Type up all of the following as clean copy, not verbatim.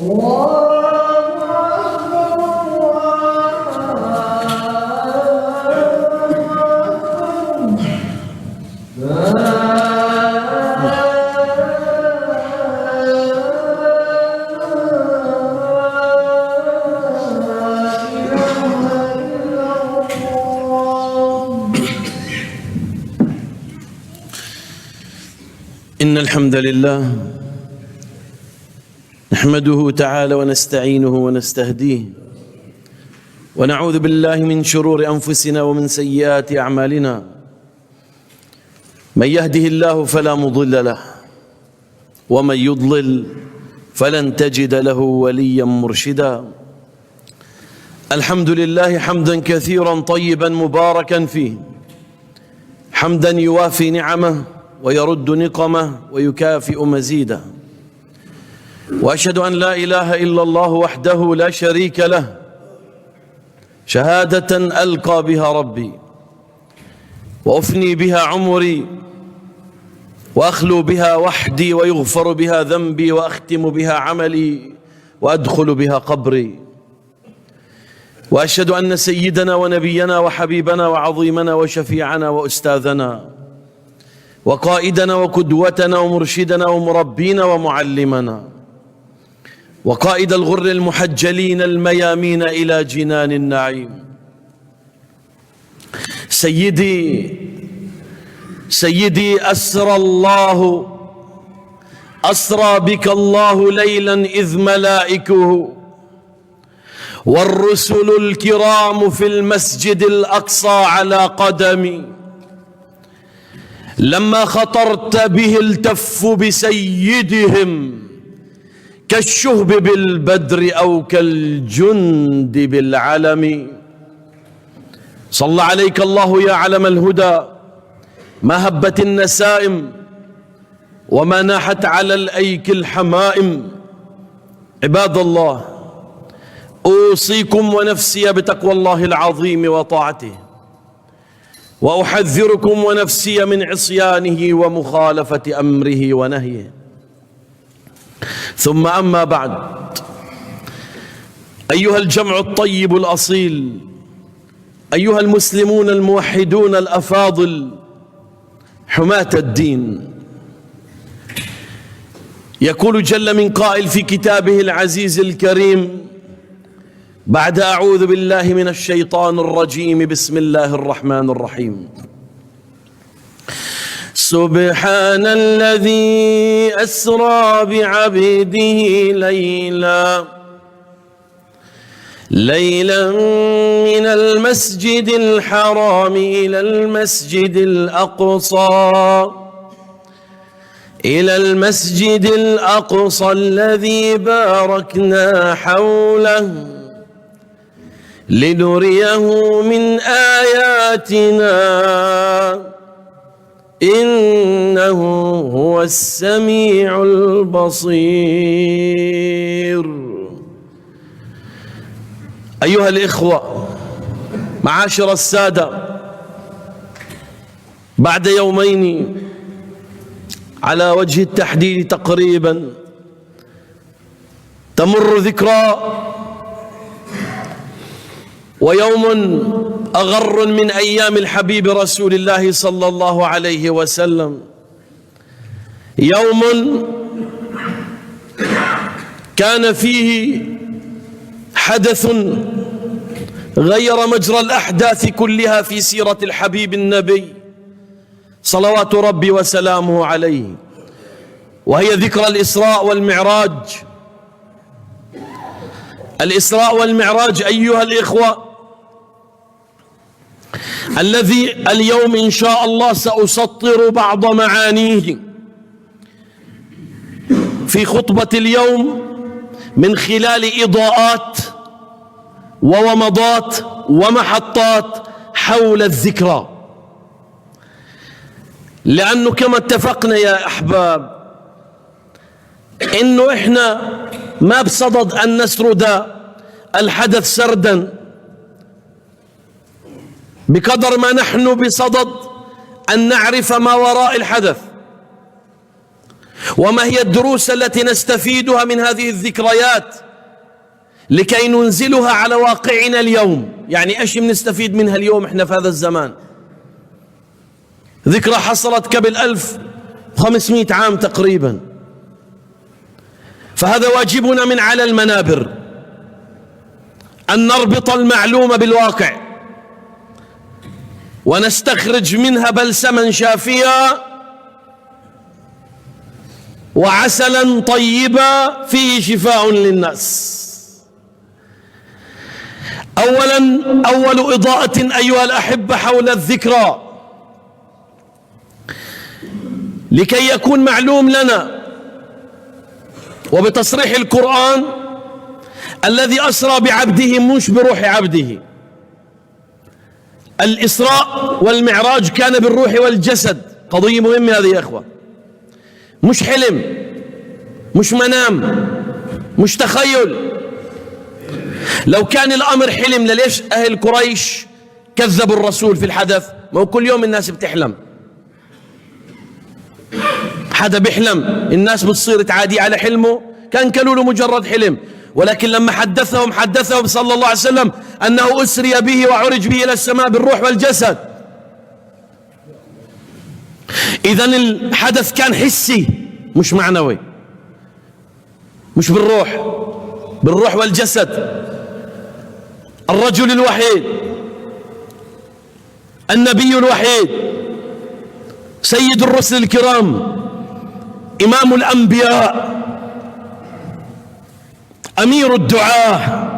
إن الحمد لله نحمده تعالى ونستعينه ونستهديه ونعوذ بالله من شرور أنفسنا ومن سيئات أعمالنا. من يهده الله فلا مضل له ومن يضلل فلن تجد له وليا مرشدا. الحمد لله حمدا كثيرا طيبا مباركا فيه، حمدا يوافي نعمه ويرد نقمه ويكافئ مزيده. وأشهد أن لا إله إلا الله وحده لا شريك له شهادة ألقى بها ربي وأفني بها عمري وأخلو بها وحدي ويغفر بها ذنبي وأختم بها عملي وأدخل بها قبري. وأشهد أن سيدنا ونبينا وحبيبنا وعظيمنا وشفيعنا وأستاذنا وقائدنا وقدوتنا ومرشدنا ومربينا ومعلمنا وقائد الغر المحجلين الميامين إلى جنان النعيم سيدي أسرى بك الله ليلا إذ ملائكه والرسل الكرام في المسجد الأقصى على قدمي. لما خطرت به التفوا بسيدهم كالشهب بالبدر أو كالجند بالعلم. صلى عليك الله يا علم الهدى ما هبت النسائم وما ناحت على الأيك الحمائم. عباد الله، أوصيكم ونفسي بتقوى الله العظيم وطاعته، وأحذركم ونفسي من عصيانه ومخالفة أمره ونهيه. ثم أما بعد، أيها الجمع الطيب الأصيل، أيها المسلمون الموحدون الأفاضل حماة الدين، يقول جل من قائل في كتابه العزيز الكريم بعد أعوذ بالله من الشيطان الرجيم بسم الله الرحمن الرحيم: سبحان الذي أسرى بعبده ليلا من المسجد الحرام إلى المسجد الأقصى الذي باركنا حوله لنريه من آياتنا إنه هو السميع البصير. أيها الإخوة معاشر السادة، بعد يومين على وجه التحديد تقريبا تمر ذكرى، ويوم أغر من أيام الحبيب رسول الله صلى الله عليه وسلم، يوم كان فيه حدث غير مجرى الأحداث كلها في سيرة الحبيب النبي صلوات ربي وسلامه عليه، وهي ذكرى الإسراء والمعراج. الإسراء والمعراج أيها الإخوة الذي اليوم إن شاء الله سأسطر بعض معانيه في خطبة اليوم من خلال إضاءات وومضات ومحطات حول الذكرى، لأنه كما اتفقنا يا أحباب إنه إحنا ما بصدد أن نسرد الحدث سردا بقدر ما نحن بصدد أن نعرف ما وراء الحدث وما هي الدروس التي نستفيدها من هذه الذكريات لكي ننزلها على واقعنا اليوم؟ يعني ايش بنستفيد منها اليوم احنا في هذا الزمان؟ ذكرى حصلت قبل 1500 عام تقريبا، فهذا واجبنا من على المنابر أن نربط المعلومة بالواقع ونستخرج منها بلسما شافيا وعسلا طيبا فيه شفاء للناس. أول إضاءة أيها الأحبة حول الذكرى لكي يكون معلوم لنا وبتصريح القرآن الذي أسرى بعبده مش بروح عبده. الإسراء والمعراج كان بالروح والجسد، قضية مهمة هذه يا إخوة، مش حلم، مش منام، مش تخيل. لو كان الأمر حلم ليش أهل قريش كذبوا الرسول في الحدث؟ ما هو كل يوم الناس بتحلم، حدا بيحلم الناس بتصير تعادي على حلمه، كان قالوا له مجرد حلم، ولكن لما حدثهم صلى الله عليه وسلم أنه أسري به وعرج به إلى السماء بالروح والجسد. إذن الحدث كان حسي مش معنوي، مش بالروح والجسد. الرجل الوحيد، النبي الوحيد، سيد الرسل الكرام، إمام الأنبياء، أمير الدعاة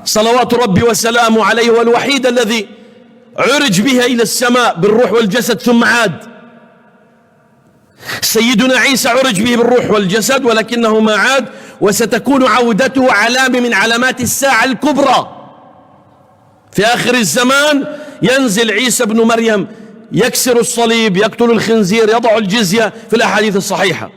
صلوات ربي وسلامه عليه، والوحيد الذي عرج بها إلى السماء بالروح والجسد ثم عاد. سيدنا عيسى عرج به بالروح والجسد ولكنه ما عاد، وستكون عودته علامة من علامات الساعة الكبرى. في آخر الزمان ينزل عيسى بن مريم يكسر الصليب، يقتل الخنزير، يضع الجزية في الأحاديث الصحيحة.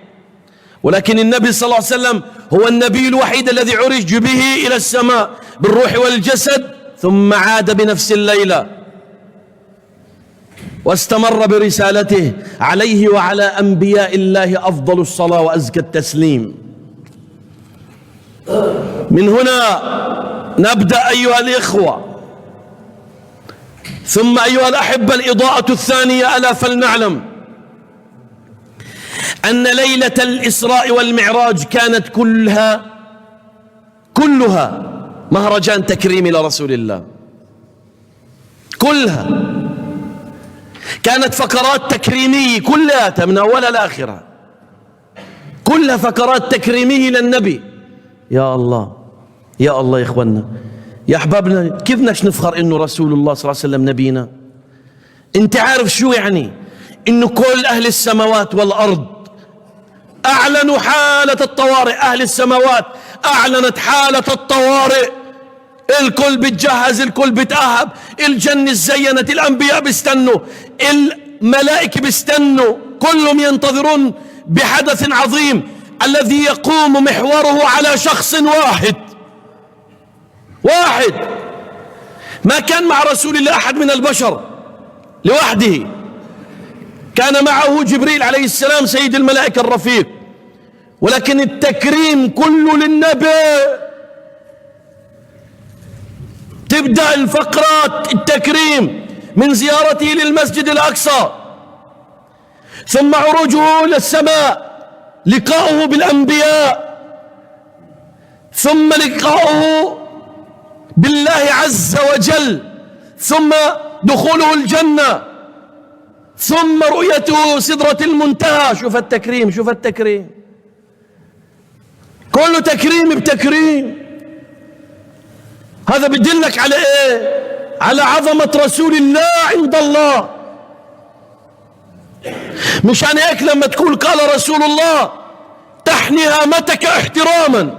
ولكن النبي صلى الله عليه وسلم هو النبي الوحيد الذي عرج به إلى السماء بالروح والجسد ثم عاد بنفس الليلة واستمر برسالته، عليه وعلى أنبياء الله أفضل الصلاة وأزكى التسليم. من هنا نبدأ أيها الإخوة. ثم أيها الأحبة الإضاءة الثانية، ألا فلنعلم أن ليلة الإسراء والمعراج كانت كلها مهرجان تكريم لرسول الله، كلها كانت فقرات تكريمية كلها من أولها لآخرها، كلها فقرات تكريمية للنبي. يا الله يا الله يا إخواننا يا أحبابنا، كيف بدناش نفخر إنه رسول الله صلى الله عليه وسلم نبينا؟ أنت عارف شو يعني إنه كل أهل السماوات والأرض أعلنوا حالة الطوارئ، أهل السماوات أعلنت حالة الطوارئ، الكل بتجهز، الكل بتأهب، الجنة زينت، الأنبياء بيستنوا، الملائكة بيستنوا، كلهم ينتظرون بحدث عظيم الذي يقوم محوره على شخص واحد. ما كان مع رسول الله أحد من البشر لوحده، كان معه جبريل عليه السلام سيد الملائكة الرفيق، ولكن التكريم كله للنبي. تبدأ الفقرات التكريم من زيارته للمسجد الأقصى، ثم عروجه للسماء، لقاؤه بالأنبياء، ثم لقاؤه بالله عز وجل، ثم دخوله الجنة، ثم رؤيته سدرة المنتهى. شوف التكريم، شوف التكريم، كله تكريم بتكريم. هذا بدلك على ايه؟ على عظمة رسول الله عند الله. مشان هيك لما تقول قال رسول الله تحني هامتك احتراما.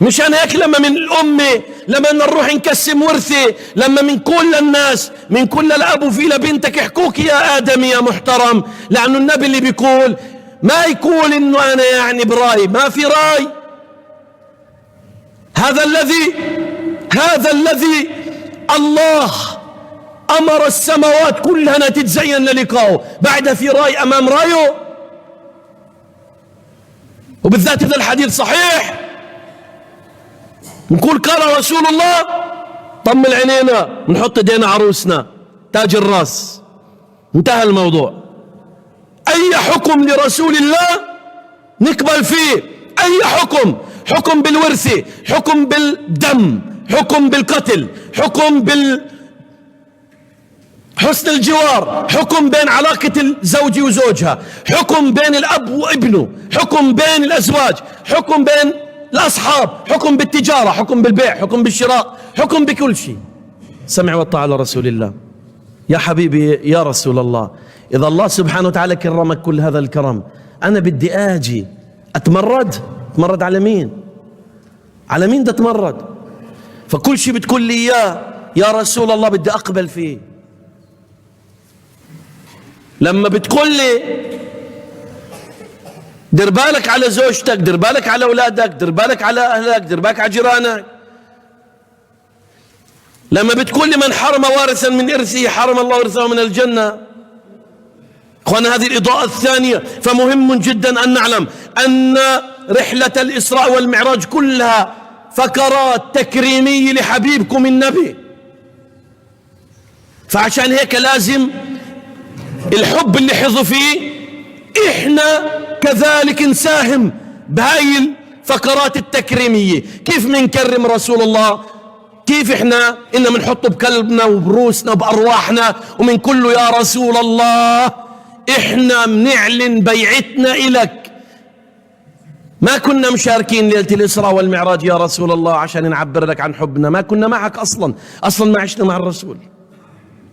مشان هيك لما من الأمة، لما نروح نقسم ورثة، لما من كل الناس، من كل الأب في لبنتك يحكوك يا آدم يا محترم، لأنه النبي اللي بيقول ما يقول إنه أنا يعني برأي، ما في رأي. هذا الذي الله أمر السماوات كلها تتزين للقائه، بعد في رأي أمام رأيه. وبالذات إذا الحديث صحيح نقول قال رسول الله، طمن عينينا، نحط ايدينا عروسنا، تاج الراس، انتهى الموضوع. أي حكم لرسول الله نقبل فيه، أي حكم، حكم بالورثة، حكم بالدم، حكم بالقتل، حكم حسن الجوار، حكم بين علاقة الزوج وزوجها، حكم بين الأب وابنه، حكم بين الأزواج، حكم بين الأصحاب، حكم بالتجارة، حكم بالبيع، حكم بالشراء، حكم بكل شيء. سمع والطاعة على رسول الله. يا حبيبي يا رسول الله، إذا الله سبحانه وتعالى كرمك كل هذا الكرم، أنا بدي آجي أتمرد على مين؟ على مين ده أتمرد؟ فكل شيء بتقول لي إياه يا رسول الله بدي أقبل فيه. لما بتقول لي دير بالك على زوجتك، دير بالك على أولادك، دير بالك على أهلك، دير بالك على جيرانك. لما بتقول لي من حرم وارثا من إرثه حرم الله ورثه من الجنة. أخوانا هذه الإضاءة الثانية. فمهم جدا أن نعلم أن رحلة الإسراء والمعراج كلها فقرات تكريمية لحبيبكم النبي. فعشان هيك لازم الحب اللي حظوا فيه إحنا كذلك نساهم بهاي الفقرات التكريمية. كيف منكرم رسول الله؟ كيف إحنا منحطه بقلبنا وبروسنا وبأرواحنا ومن كله يا رسول الله إحنا منعلن بيعتنا إلك. ما كنا مشاركين ليلة الإسراء والمعراج يا رسول الله عشان نعبر لك عن حبنا، ما كنا معك أصلا ما عشنا مع الرسول.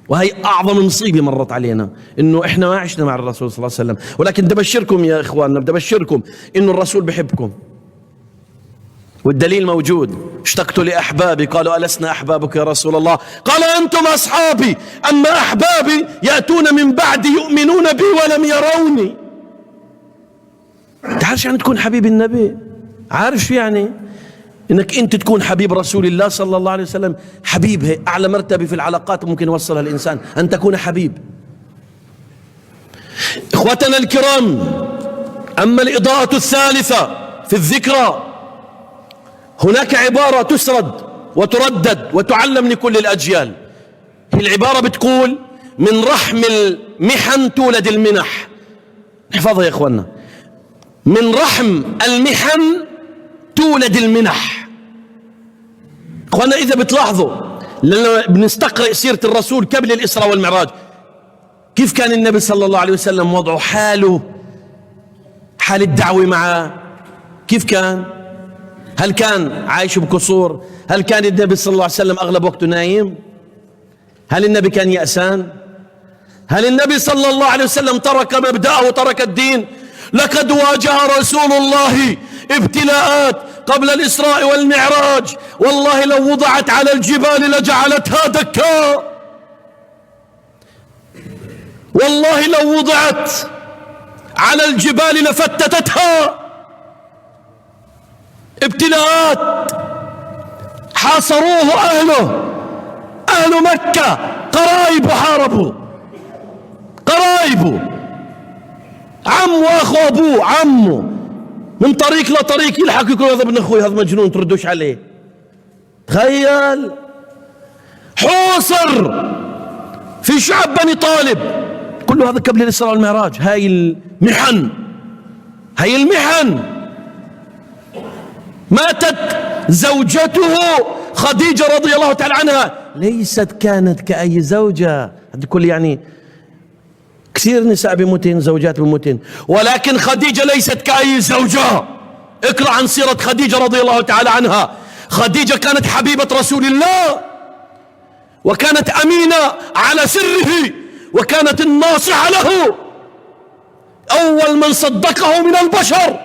وهي أعظم مصيبة مرت علينا، إنه إحنا ما عشنا مع الرسول صلى الله عليه وسلم. ولكن بدي أبشركم يا إخواننا، بدي أبشركم إنه الرسول بحبكم، والدليل موجود. اشتقت لأحبابي قالوا ألسنا أحبابك يا رسول الله؟ قال أنتم أصحابي، أما أحبابي يأتون من بعد يؤمنون بي ولم يروني. تعرف يعني تكون حبيب النبي؟ عارف يعني انك انت تكون حبيب رسول الله صلى الله عليه وسلم؟ حبيب هي اعلى مرتبة في العلاقات ممكن يوصلها الانسان، ان تكون حبيب. اخوتنا الكرام، اما الاضاءة الثالثة في الذكرى، هناك عبارة تسرد وتردد وتعلم لكل الاجيال. هي العبارة بتقول من رحم المحن تولد المنح. احفظها يا اخوانا، من رحم المحن تولد المنح. اخوانا اذا بتلاحظوا لما بنستقرأ سيرة الرسول قبل الإسراء والمعراج، كيف كان النبي صلى الله عليه وسلم وضعه، حال الدعوة معه كيف كان؟ هل كان عايش بقصور؟ هل كان النبي صلى الله عليه وسلم أغلب وقته نايم؟ هل النبي كان يأسان؟ هل النبي صلى الله عليه وسلم ترك مبدأه وترك الدين؟ لقد واجه رسول الله ابتلاءات قبل الإسراء والمعراج، والله لو وضعت على الجبال لجعلتها دكا، والله لو وضعت على الجبال لفتتتها. ابتلاءات حاصروه أهل مكة، قرايبه حاربوا، قرايبه، عمه واخو ابوه، عمه من طريق لطريق يلحق يقول هذا ابن اخوي، هذا مجنون تردوش عليه. تخيل حوصر في شعب بني طالب، كل هذا قبل الإسراء والمعراج. هاي المحن. ماتت زوجته خديجة رضي الله تعالى عنها، ليست كانت كأي زوجة. الكل يعني كثير نساء بموتين، زوجات بموتين، ولكن خديجة ليست كأي زوجة. اقرأ عن سيرة خديجة رضي الله تعالى عنها. خديجة كانت حبيبة رسول الله، وكانت أمينة على سره، وكانت الناصحة له، أول من صدقه من البشر.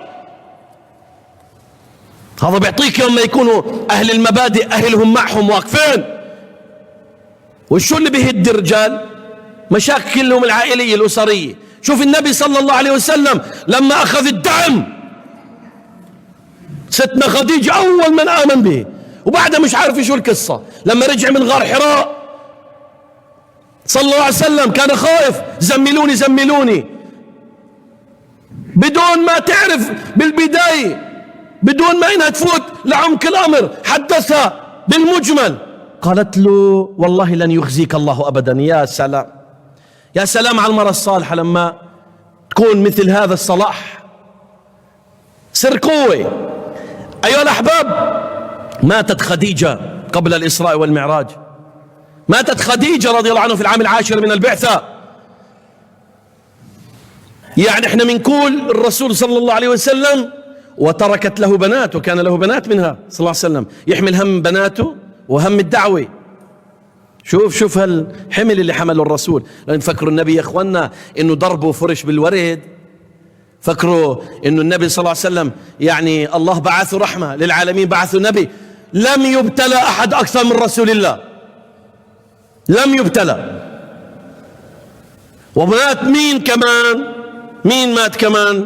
هذا بيعطيك لما يكونوا أهل المبادئ أهلهم معهم واقفين. وشو اللي بيهد الرجال؟ مشاكلهم العائلية الأسرية. شوف النبي صلى الله عليه وسلم لما أخذ الدعم، ستنا خديجة أول من آمن به، وبعدها مش عارف شو القصة. لما رجع من غار حراء صلى الله عليه وسلم كان خائف، زملوني بدون ما تعرف بالبداية جاي بدون ما إنها تفوت لعمق الأمر حدثها بالمجمل. قالت له والله لن يخزيك الله أبدا. يا سلام، يا سلام على المرأة الصالحة لما تكون مثل هذا الصلاح، سر قوة. أيها الأحباب، ماتت خديجة قبل الإسراء والمعراج، ماتت خديجة رضي الله عنها في العام 10 من البعثة. يعني احنا بنقول الرسول صلى الله عليه وسلم وتركت له بنات، وكان له بنات منها صلى الله عليه وسلم، يحمل هم بناته وهم الدعوة. شوف هالحمل اللي حمله الرسول. لأن فكروا النبي يا اخوانا انه ضربه فرش بالورد، فكروا انه النبي صلى الله عليه وسلم يعني الله بعثه رحمة للعالمين، بعثه نبي. لم يبتلى احد اكثر من رسول الله، لم يبتلى. ومات مين كمان؟ مين مات كمان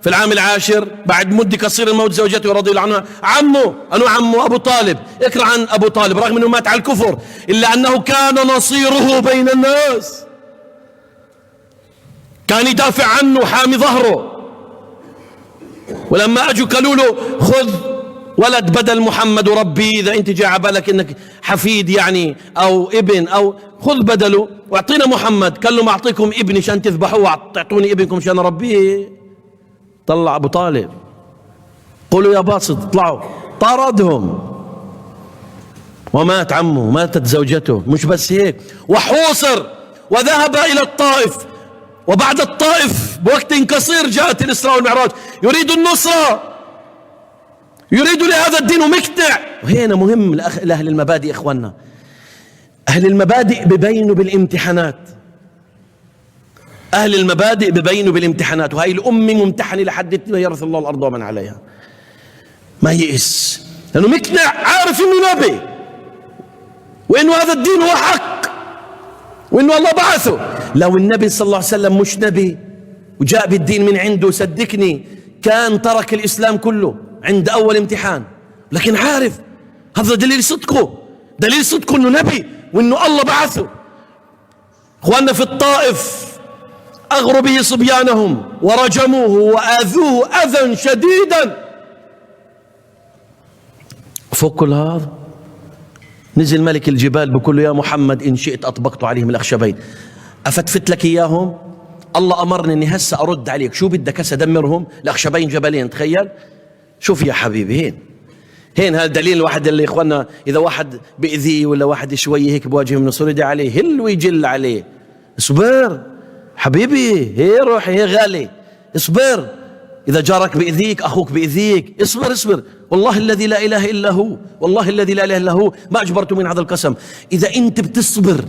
في العام 10 بعد مدة قصيرة موت زوجته رضي الله عنها؟ عمه، أنو عمه أبو طالب. اقرأ عن أبو طالب، رغم أنه مات على الكفر إلا أنه كان نصيره بين الناس، كان يدافع عنه حامي ظهره. ولما أجوا قالوا له خذ ولد بدل محمد وربي، إذا أنت جاء بالك أنك حفيد يعني أو ابن، أو خذ بدله واعطينا محمد. قال له ما أعطيكم ابني عشان تذبحوه، تعطوني ابنكم عشان ربيه. طلع أبو طالب، قولوا يا باسط اطلعوا، طاردهم ومات عمه، ماتت زوجته. مش بس هيك، وحوصر وذهب إلى الطائف. وبعد الطائف بوقت قصير جاءت الإسراء والمعراج، يريد النصرة، يريد لهذا الدين ومقتنع. وهنا مهم لأهل المبادئ إخواننا، أهل المبادئ ببينوا بالامتحانات، أهل المبادئ ببينوا بالامتحانات. وهي الأمة ممتحنة لحد ما يرث الله الأرض ومن عليها. ما يئس لأنه مقتنع، عارف إنه نبي، وإنه هذا الدين هو حق، وإنه الله بعثه. لو النبي صلى الله عليه وسلم مش نبي وجاء بالدين من عنده، صدقني كان ترك الإسلام كله عند أول امتحان. لكن عارف هذا دليل صدقه، دليل صدقه إنه نبي وإنه الله بعثه. إخواننا في الطائف أغروا به صبيانهم ورجموه وآذوه أذى شديدا. فوق كل هذا نزل ملك الجبال بقول له يا محمد إن شئت أطبقت عليهم الأخشبين، أفتفت لك إياهم؟ الله أمرني إني هسه أرد عليك، شو بدك هسه أدمرهم؟ الأخشبين جبلين، تخيل. شوف يا حبيبي، هين هذا دليل الواحد اللي إخواننا إذا واحد بإذيه ولا واحد شوي هيك بواجهه من صورة عليه هل ويجل عليه، اصبر حبيبي، هي روحي هي غالي، اصبر. إذا جارك بإذيك، أخوك بإذيك، اصبر اصبر. والله الذي لا إله إلا هو، والله الذي لا إله إلا هو ما أجبرت من هذا القسم. إذا أنت بتصبر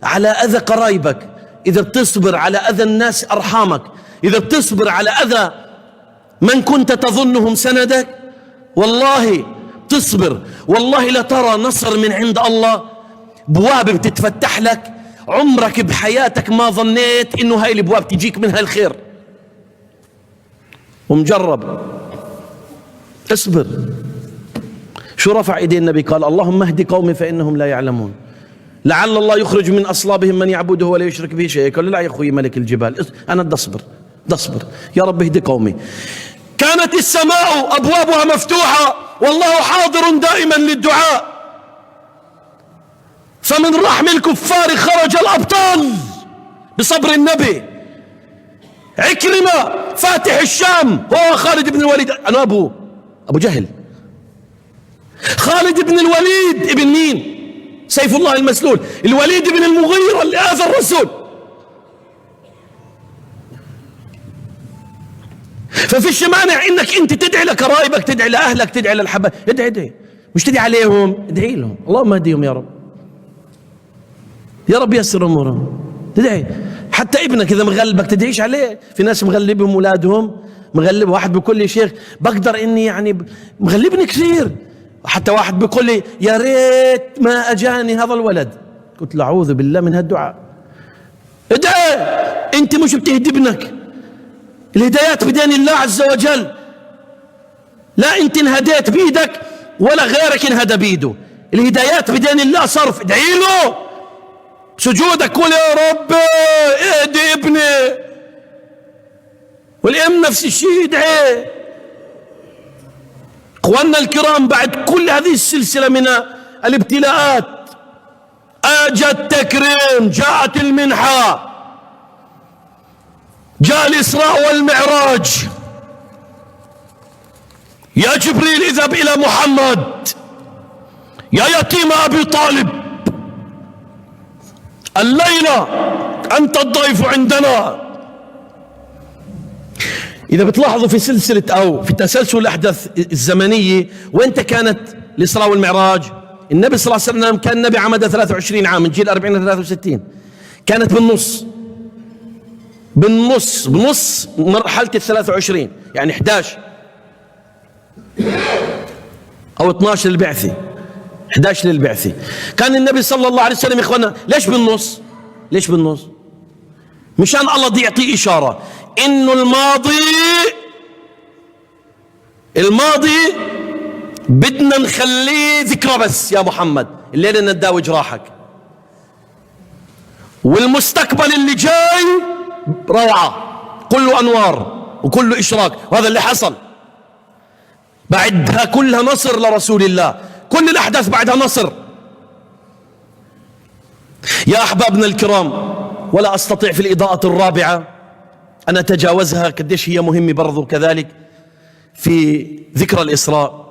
على أذى قرايبك، إذا بتصبر على أذى الناس أرحامك، إذا بتصبر على أذى من كنت تظنهم سندك، والله تصبر، والله لترى نصر من عند الله، بواب بتتفتح لك عمرك بحياتك ما ظنيت إنه هاي الابواب تجيك منها الخير. ومجرب، اصبر. شو رفع ايدي النبي؟ قال اللهم اهد قومي فإنهم لا يعلمون، لعل الله يخرج من أصلابهم من يعبده ولا يشرك به شيئا. قال لا يا أخوي ملك الجبال، أنا بدي أصبر، بدي أصبر يا رب اهد قومي. كانت السماء أبوابها مفتوحة والله حاضر دائما للدعاء، فمن رحم الكفار خرج الأبطال بصبر النبي. عكرمة فاتح الشام هو خالد بن الوليد، أنا أبو جهل. خالد بن الوليد ابن مين؟ سيف الله المسلول. الوليد بن المغيرة اللي آذى الرسول. ففيش مانع انك انت تدعي لقرايبك، تدعي لاهلك، تدعي للحبايب، ادعي مش تدعي عليهم، ادعي لهم اللهم اهديهم يا رب، يا رب يسر امورهم. تدعي حتى ابنك اذا مغلبك تدعيش عليه. في ناس مغلبهم اولادهم، مغلب واحد بيقول لي شيخ بقدر اني يعني مغلبني كثير، حتى واحد بيقول لي يا ريت ما اجاني هذا الولد. قلت له اعوذ بالله من هالدعاء. ادعي، انت مش بتهدي ابنك، الهدايات بدين الله عز وجل. لا انت انهديت بيدك ولا غيرك انهدى بيده، الهدايات بدين الله صرف. ادعي له سجودك، قول يا رب اهدي ابني. والام نفس الشيء، ادعي اخواننا الكرام، بعد كل هذه السلسلة من الابتلاءات اجى التكريم، جاءت المنحة، جاء الإسراء والمعراج. يا جبريل اذهب إلى محمد، يا يتيم أبي طالب، الليلة أنت الضيف عندنا. إذا بتلاحظوا في سلسلة أو في تسلسل الأحداث الزمنية، وأنت كانت الإسراء والمعراج، النبي صلى الله عليه وسلم كان نبي عمده 23 عام من جيل 40 ل 63، كانت بنص مرحلة ال 23، يعني 11 أو 12 للبعثة، 11 للبعثة. كان النبي صلى الله عليه وسلم، يا إخوانا ليش بالنص؟ مشان الله دي يعطيه إشارة إنه الماضي بدنا نخليه ذكرى بس يا محمد، الليلة نداوي جراحك، والمستقبل اللي جاي روعة، كله أنوار وكله إشراق. وهذا اللي حصل، بعدها كلها نصر لرسول الله، كل الأحداث بعدها نصر. يا أحبابنا الكرام، ولا أستطيع في الإضاءة الرابعة أن أتجاوزها، قديش هي مهمة برضو كذلك في ذكرى الإسراء.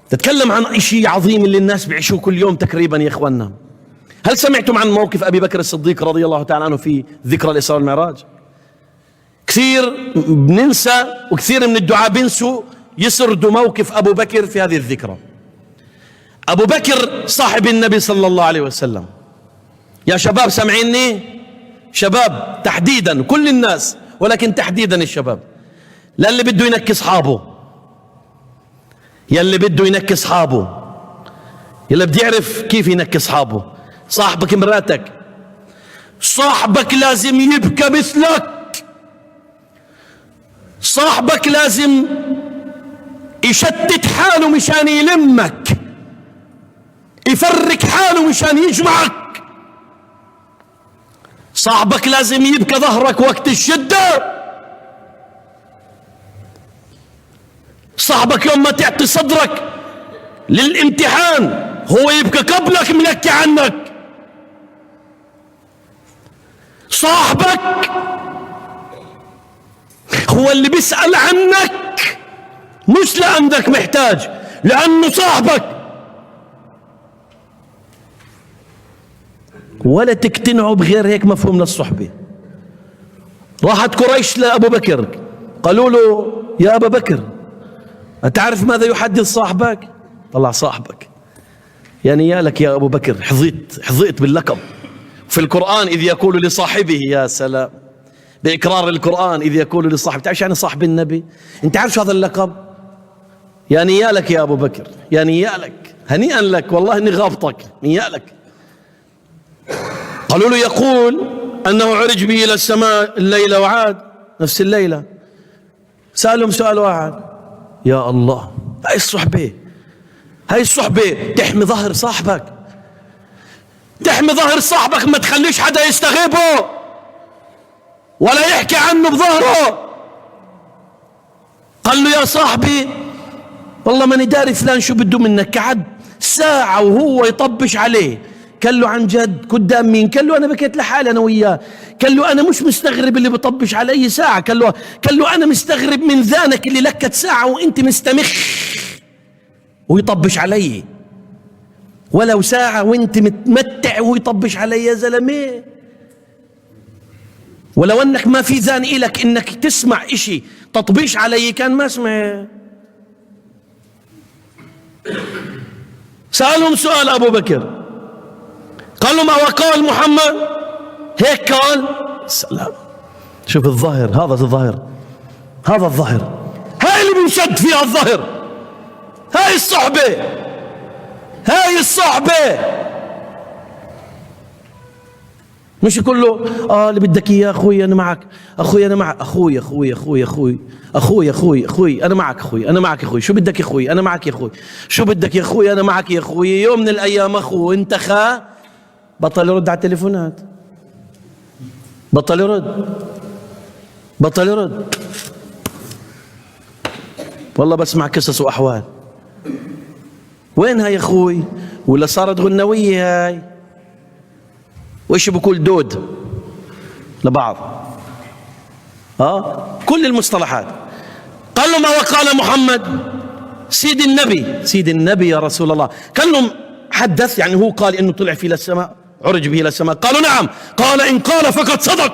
تتكلم عن شيء عظيم اللي الناس بيعيشوه كل يوم تقريبا يا إخواننا. هل سمعتم عن موقف أبي بكر الصديق رضي الله تعالى عنه في ذكرى الإسراء والمعراج؟ كثير بننسى، وكثير من الدعاء بينسوا يسردوا موقف أبو بكر في هذه الذكرى. أبو بكر صاحب النبي صلى الله عليه وسلم. يا شباب سمعيني، شباب تحديدا، كل الناس ولكن تحديدا الشباب، للي بده ينكي أصحابه، يلي بده ينكي أصحابه، يلي بده يعرف كيف ينكي أصحابه. صاحبك مراتك، صاحبك لازم يبكى مثلك، صاحبك لازم يشتت حاله مشان يلمك، يفرك حاله مشان يجمعك. صاحبك لازم يبكى ظهرك وقت الشدة، صاحبك يوم ما تعطي صدرك للامتحان هو يبكى قبلك ملكي عنك. صاحبك هو اللي بيسأل عنك، مش لأنك محتاج، لأنه صاحبك. ولا تقتنعوا بغير هيك مفهوم للصحبة. راحت قريش لأبو بكر قالوا له يا أبا بكر أتعرف ماذا يحدث صاحبك؟ طلع صاحبك، يعني يا لك يا أبو بكر، حظيت باللقب في القرآن إذ يقول لصاحبه، يا سلام، بإقرار القرآن إذ يقول لصاحبه. تعرف يعني صاحب النبي؟ أنت عارف هذا اللقب؟ يعني يا لك يا أبو بكر، يعني يا لك، هنيئا لك، والله إني غابطك، يا لك. قالوا له يقول أنه عرج به إلى السماء الليلة وعاد نفس الليلة. سألهم سؤال واحد، يا الله، هاي الصحبة تحمي ظهر صاحبك، تحمي ظهر صاحبك، ما تخليش حدا يستغيبه ولا يحكي عنه بظهره. قال له يا صاحبي والله ماني داري فلان شو بده منك، قعد ساعة وهو يطبش عليه. قال له عن جد قدام مين؟ قال له أنا بكيت لحالي أنا وياه. قال له أنا مش مستغرب اللي بطبش علي ساعة. قال له أنا مستغرب من ذانك اللي لكت ساعة وأنت مستمخ ويطبش علي، ولو ساعة وأنت متمتع ويطبش علي يا زلمة. ولو أنك ما في ذان إلك إنك تسمع إشي تطبيش علي كان ما اسمع. سألهم سؤال أبو بكر، قالوا ما وقال محمد هيك قال؟ السلام، شوف الظاهر، هذا الظاهر، هاي اللي بنشد فيها الظاهر، هاي الصحبة، مش يقول له اللي بدك اياه اخوي انا معك، اخوي انا معك، اخوي انا معك، انا معك يا اخوي، شو بدك يا اخوي انا معك يا اخوي، شو بدك يا اخوي انا معك يا اخوي. يوم من الايام اخو انت بطل يرد على التليفونات، بطل يرد، والله بسمع قصص واحوال. وينها يا أخوي؟ ولا صارت غنوية هاي؟ وإيش بكل دود لبعض؟ كل المصطلحات. قال له: ما وقال محمد سيد النبي؟ سيد النبي يا رسول الله. قال لهم: حدث، يعني هو قال إنه طلع فيه للسماء، عرج به للسماء؟ قالوا: نعم. قال: إن قال فقد صدق.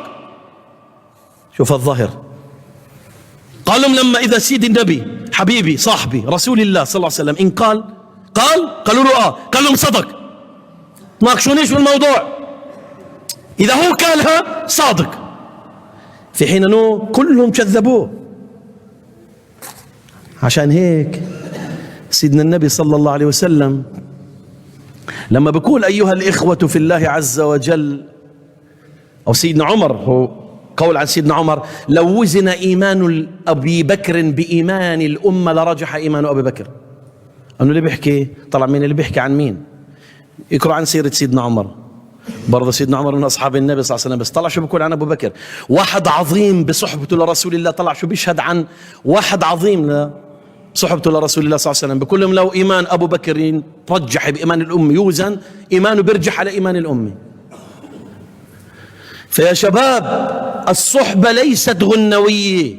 شوف الظاهر. قال لهم: لما إذا سيد النبي حبيبي صاحبي رسول الله صلى الله عليه وسلم إن قالوا له قال لهم: صدق. تناقشونيش في الموضوع، إذا هو قالها صادق، في حين أنه كلهم كذبوه. عشان هيك سيدنا النبي صلى الله عليه وسلم لما بيقول: أيها الإخوة في الله عز وجل، أو سيدنا عمر، هو قول عن سيدنا عمر: لو وزن إيمان أبي بكر بإيمان الأمة لرجح إيمان أبي بكر. أنه اللي بيحكي طلع مين؟ اللي بيحكي عن مين؟ يقرأ عن سيرة سيدنا عمر. برضه سيدنا عمر من أصحاب النبي صلى الله عليه وسلم، بس طلع شو بيقول عن أبو بكر؟ واحد عظيم بصحبته لرسول الله، طلع شو بيشهد عن واحد عظيم صحبته لرسول الله صلى الله عليه وسلم. بقول لهم: لو إيمان أبو بكر رجح بإيمان الأمة، يوزن إيمانه بيرجح على إيمان الأمة. فيا شباب، الصحبة ليست غنوية،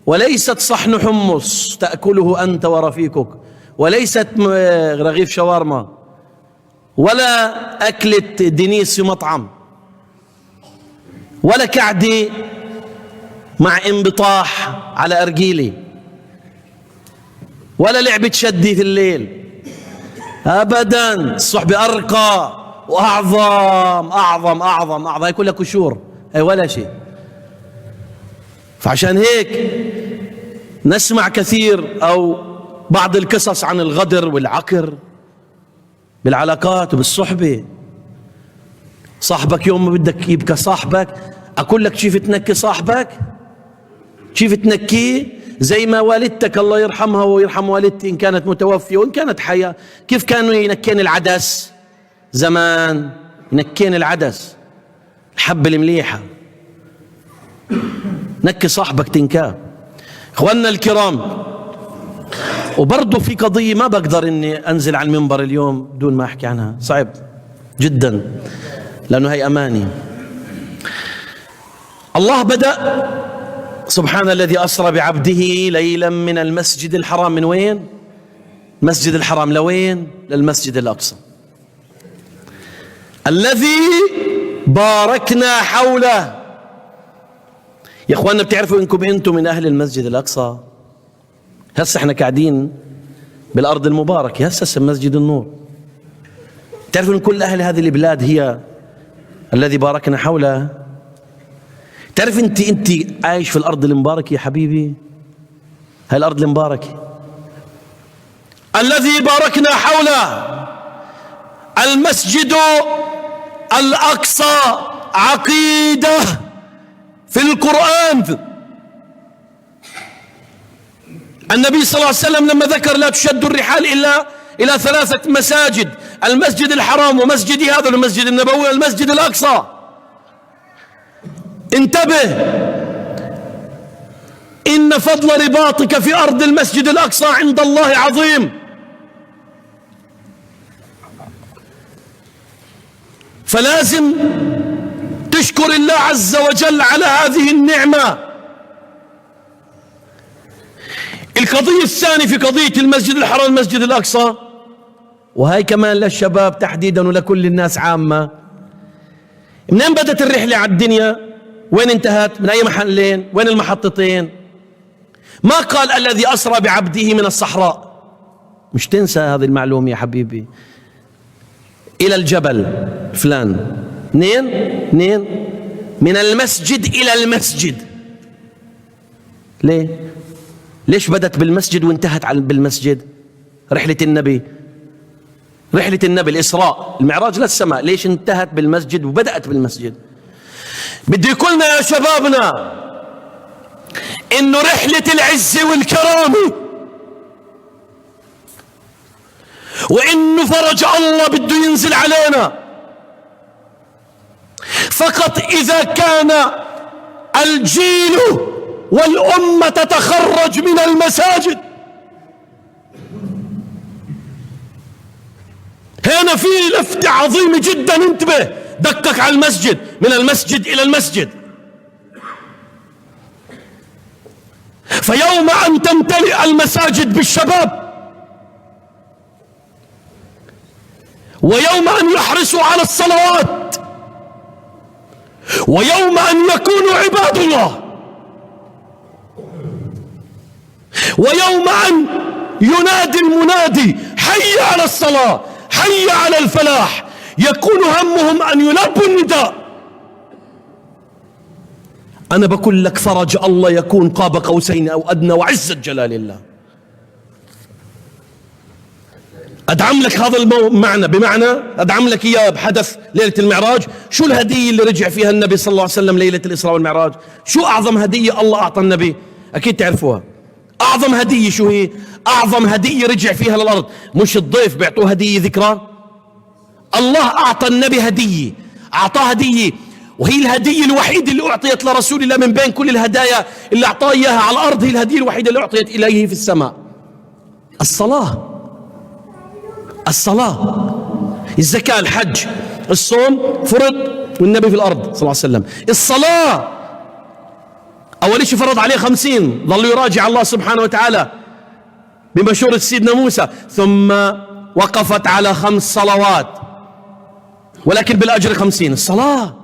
وليست صحن حمص تأكله أنت ورفيقك، وليست رغيف شاورما، ولا أكلة دينيس في مطعم، ولا كعدة مع انبطاح على أرجيلي، ولا لعبة شدي في الليل أبدا. الصحبة أرقى وأعظم أعظم أعظم أعظم، هي كلها كشور، هي ولا شيء. فعشان هيك نسمع كثير أو بعض القصص عن الغدر والعكر بالعلاقات وبالصحبة. صاحبك يوم ما بدك يبكى صاحبك، أقول لك كيف تنكي صاحبك، كيف تنكيه، زي ما والدتك الله يرحمها ويرحم والدتي إن كانت متوفية وإن كانت حية، كيف كانوا ينكين العدس زمان، ينكين العدس الحبة المليحة. نكي صاحبك تنكاه. إخواننا الكرام، وبرضه في قضية ما بقدر إني أنزل على المنبر اليوم دون ما أحكي عنها، صعب جدا لأنه هي أماني. الله بدأ سبحان الذي أسرى بعبده ليلا من المسجد المسجد من وين؟ مسجد الحرام لوين؟ للمسجد الأقصى الذي باركنا حوله. يا اخواننا، بتعرفوا انكم انتم من اهل المسجد الاقصى؟ هسه احنا قاعدين بالارض المباركه، هسه اسم مسجد النور. تعرفوا ان كل اهل هذه البلاد هي الذي باركنا حوله. تعرف انت عايش في الارض المباركه يا حبيبي، هاي الارض المباركه الذي باركنا حوله. المسجد الأقصى عقيدة في القرآن. النبي صلى الله عليه وسلم لما ذكر لا تشد الرحال إلا إلى 3 مساجد: المسجد الحرام، ومسجد هذا، المسجد النبوي، والمسجد الأقصى. انتبه، إن فضل رباطك في أرض المسجد الأقصى عند الله عظيم. فلازم تشكر الله عز وجل على هذه النعمة. القضية الثانية في قضية المسجد الحرام المسجد الأقصى، وهي كمان للشباب تحديدا ولكل الناس عامة: منين بدت الرحلة على الدنيا؟ وين انتهت؟ من أي محلين؟ وين المحطتين؟ ما قال الذي أسرى بعبده من الصحراء، مش تنسى هذه المعلومة يا حبيبي، إلى الجبل فلان، اثنين من المسجد إلى المسجد. ليش بدت بالمسجد وانتهت بالمسجد؟ رحلة النبي الإسراء المعراج للسماء، ليش انتهت بالمسجد وبدأت بالمسجد؟ بدي يقولنا يا شبابنا إنه رحلة العز والكرامة وإنه فرج الله بده ينزل علينا فقط إذا كان الجيل والأمة تتخرج من المساجد. كان في لفتة عظيمة جدا، انتبه، دقق على المسجد، من المسجد إلى المسجد. فيوم أن تمتلئ المساجد بالشباب، ويوم أن يحرصوا على الصلوات، ويوم أن يكونوا عباد الله، ويوم أن ينادي المنادي حي على الصلاة حي على الفلاح، يكون همهم أن يلبوا النداء. أنا بقول لك فرج الله يكون قاب قوسين أو أدنى، وعزة جلال الله. أدعم لك هذا المعنى، بمعنى أدعم لك إياه بحدث ليلة المعراج. شو الهدية اللي رجع فيها النبي صلى الله عليه وسلم ليلة الإسراء والمعراج؟ شو أعظم هدية الله أعطى النبي؟ أكيد تعرفوها. أعظم هدية شو هي؟ أعظم هدية رجع فيها للأرض، مش الضيف بيعطوه هدية ذكرى. الله أعطى النبي هدية، أعطاه هدية، وهي الهدية الوحيدة اللي أعطيت لرسول الله من بين كل الهدايا اللي أعطاه إياها على الأرض. هي الهدية الوحيدة اللي أعطيت إليه في السماء، الصلاة. الصلاة، الزكاة، الحج، الصوم فرض والنبي في الأرض صلى الله عليه وسلم. الصلاة أول شيء فرض عليه 50، ظل يراجع الله سبحانه وتعالى بمشورة سيدنا موسى، ثم وقفت على 5 صلوات ولكن بالأجر 50. الصلاة.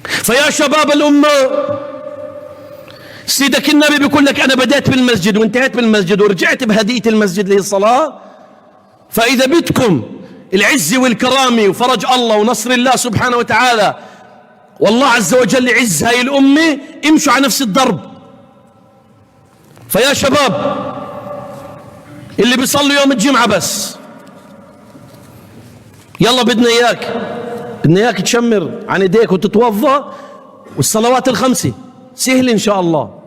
فيا شباب الأمة، سيدك النبي بيقول لك أنا بدأت بالمسجد وانتهيت بالمسجد ورجعت بهدية المسجد اللي هي الصلاة. فإذا بدكم العز والكرامة وفرج الله ونصر الله سبحانه وتعالى والله عز وجل يعز هاي الأمة، امشوا على نفس الضرب. فيا شباب اللي بيصلوا يوم الجمعة بس، يلا بدنا إياك تشمر عن ايديك وتتوضأ، والصلوات ال5 سهل إن شاء الله.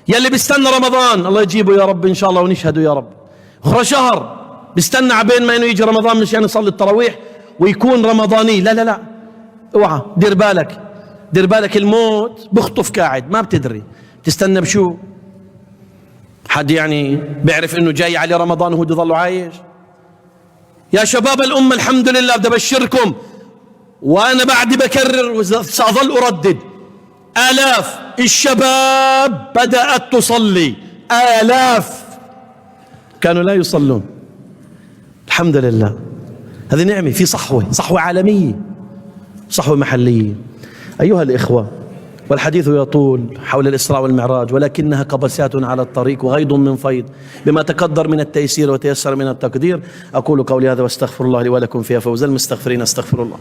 يلي بيستنى رمضان الله يجيبه يا رب إن شاء الله ونشهده يا رب. أخرى شهر بيستنى عبين ما إنه يجي رمضان مشان يصلي التراويح ويكون رمضاني. لا اوعى، دير بالك الموت بخطف قاعد، ما بتدري تستنى بشو. حد يعني بيعرف إنه جاي عليه رمضان وهو يضل عايش؟ يا شباب الأمة الحمد لله بدي أبشركم، وأنا بعد بكرر وسأظل أردد، آلاف الشباب بدأت تصلي، آلاف كانوا لا يصلون. الحمد لله، هذه نعمة، في صحوة عالمية، صحوة محلية. أيها الإخوة، والحديث يطول حول الإسراء والمعراج، ولكنها قبسات على الطريق وغيض من فيض بما تقدر من التيسير وتيسر من التقدير. أقول قولي هذا واستغفر الله لي ولكم، فيها فوز المستغفرين. استغفر الله.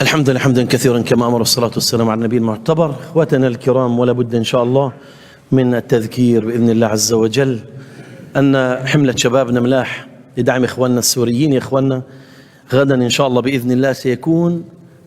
الحمد لله حمدا كثيرا كما أمر، الصلاة والسلام على النبي المعتبر. اخواتنا الكرام، ولا بد إن شاء الله من التذكير بإذن الله عز وجل أن حملة شبابنا ملاح لدعم إخواننا السوريين. يا إخواننا، غدا إن شاء الله بإذن الله سيكون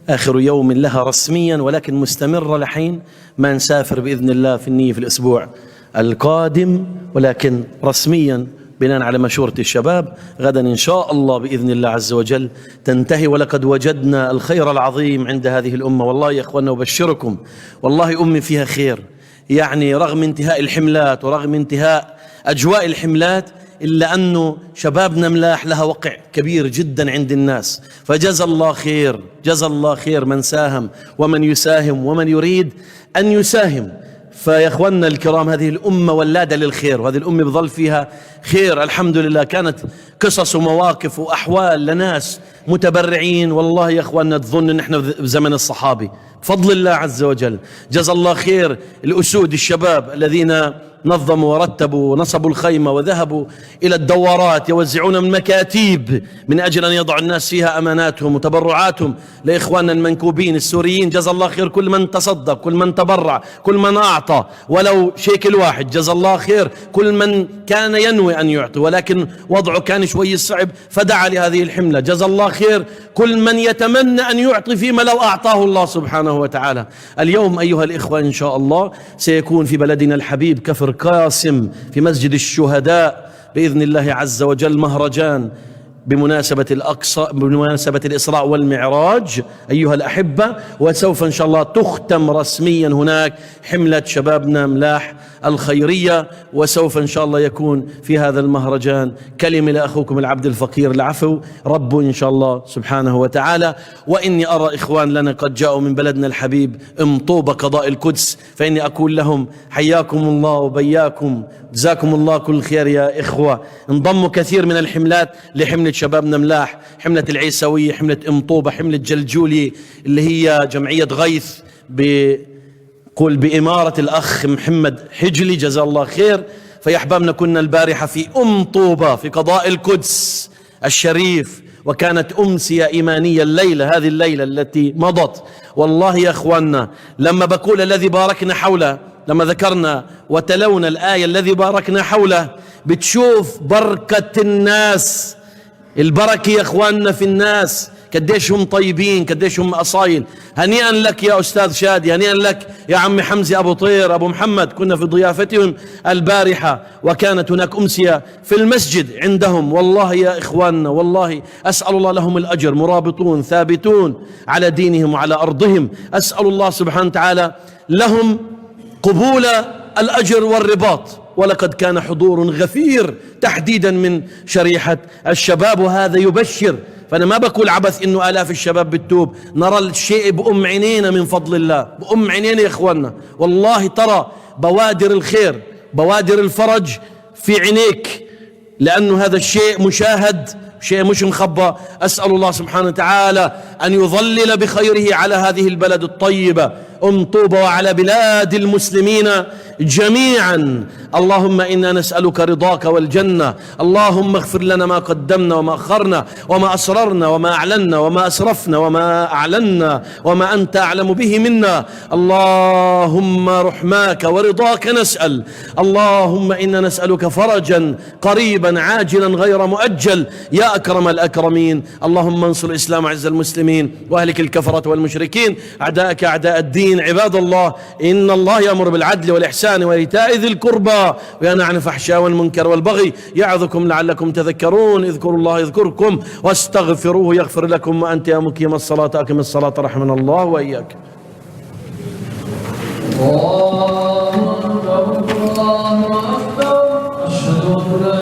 آخر يوم لها رسميا، ولكن مستمرة لحين ما نسافر بإذن الله في النية في الأسبوع القادم، ولكن رسميا بناء على مشورة الشباب غدا إن شاء الله بإذن الله عز وجل تنتهي. ولقد وجدنا الخير العظيم عند هذه الأمة. والله يا أخوانا أبشركم، والله أمي فيها خير، يعني رغم انتهاء الحملات ورغم انتهاء أجواء الحملات إلا أنه شبابنا ملاح لها وقع كبير جدا عند الناس. فجزى الله خير، جزى الله خير من ساهم ومن يساهم ومن يريد أن يساهم. فيا اخواننا الكرام، هذه الأمة ولادة للخير، وهذه الأمة بظل فيها خير الحمد لله. كانت قصص ومواقف وأحوال لناس متبرعين، والله يا اخواننا تظن ان احنا بزمن الصحابي بفضل الله عز وجل. جزا الله خير الأسود الشباب الذين نظموا ورتبوا ونصبوا الخيمة وذهبوا إلى الدوارات يوزعون من مكاتيب من أجل أن يضع الناس فيها أماناتهم وتبرعاتهم لإخواننا المنكوبين السوريين. جزا الله خير كل من تصدق، كل من تبرع، كل من أعطى ولو شيكل واحد. جزا الله خير كل من كان ينوي أن يعطي ولكن وضعه كان شوي صعب فدعا لهذه الحملة. جزا الله خير كل من يتمنى أن يعطي فيما لو أعطاه الله سبحانه وتعالى. اليوم أيها الإخوة إن شاء الله سيكون في بلدنا الحبيب كفر قاسم في مسجد الشهداء بإذن الله عز وجل مهرجان بمناسبة الإسراء والمعراج أيها الأحبة، وسوف إن شاء الله تختم رسميا هناك حملة شبابنا ملاح الخيرية، وسوف إن شاء الله يكون في هذا المهرجان كلمة لأخوكم العبد الفقير العفو رب إن شاء الله سبحانه وتعالى. وإني أرى إخوان لنا قد جاءوا من بلدنا الحبيب طوبى قضاء القدس، فإني أقول لهم حياكم الله وبياكم، جزاكم الله كل خير يا إخوة. انضموا كثير من الحملات لحملة شبابنا ملاح، حملة العيسوية، حملة طوبى، حملة جلجولي اللي هي جمعية غيث قل بإمارة الأخ محمد حجلي جزا الله خير. فيا أحبابنا كنا البارحة في طوبى في قضاء القدس الشريف، وكانت أمسية إيمانية الليلة، هذه الليلة التي مضت. والله يا أخواننا لما بقول الذي باركنا حوله، لما ذكرنا وتلونا الآية الذي باركنا حوله، بتشوف بركة الناس، البركة يا أخواننا في الناس، قديش هم طيبين، قديش هم أصايل. هنيئا لك يا أستاذ شادي، هنيئا لك يا عم حمزة أبو طير أبو محمد، كنا في ضيافتهم البارحة وكانت هناك أمسية في المسجد عندهم. والله يا إخواننا والله أسأل الله لهم الأجر، مرابطون ثابتون على دينهم وعلى أرضهم. أسأل الله سبحانه وتعالى لهم قبول الأجر والرباط. ولقد كان حضور غفير تحديدا من شريحة الشباب وهذا يبشر. فأنا ما بقول عبث إنه آلاف الشباب بتوب، نرى الشيء بأم عينينا من فضل الله، بأم عينينا يا إخواننا. والله ترى بوادر الخير، بوادر الفرج في عينيك، لأنه هذا الشيء مشاهد، شيء مش مخبى. أسأل الله سبحانه وتعالى أن يظلل بخيره على هذه البلد الطيبة طوبى وعلى بلاد المسلمين جميعا. اللهم إنا نسألك رضاك والجنة. اللهم اغفر لنا ما قدمنا وما أخرنا وما أسررنا وما أعلنا وما أسرفنا وما أعلنا وما أنت أعلم به منا. اللهم رحماك ورضاك نسأل. اللهم إنا نسألك فرجا قريبا عاجلا غير مؤجل يا أكرم الأكرمين. اللهم انصر الإسلام وعز المسلمين وأهلك الكفرة والمشركين أعداءك أعداء الدين. عباد الله إن الله يأمر بالعدل والإحسان وإيتاء ذي القربى وينهى عن الفحشاء والمنكر والبغي يعظكم لعلكم تذكرون. اذكروا الله يذكركم واستغفروه يغفر لكم. وأنت يا مقيم الصلاة أقم الصلاة رحمنا الله وإياك.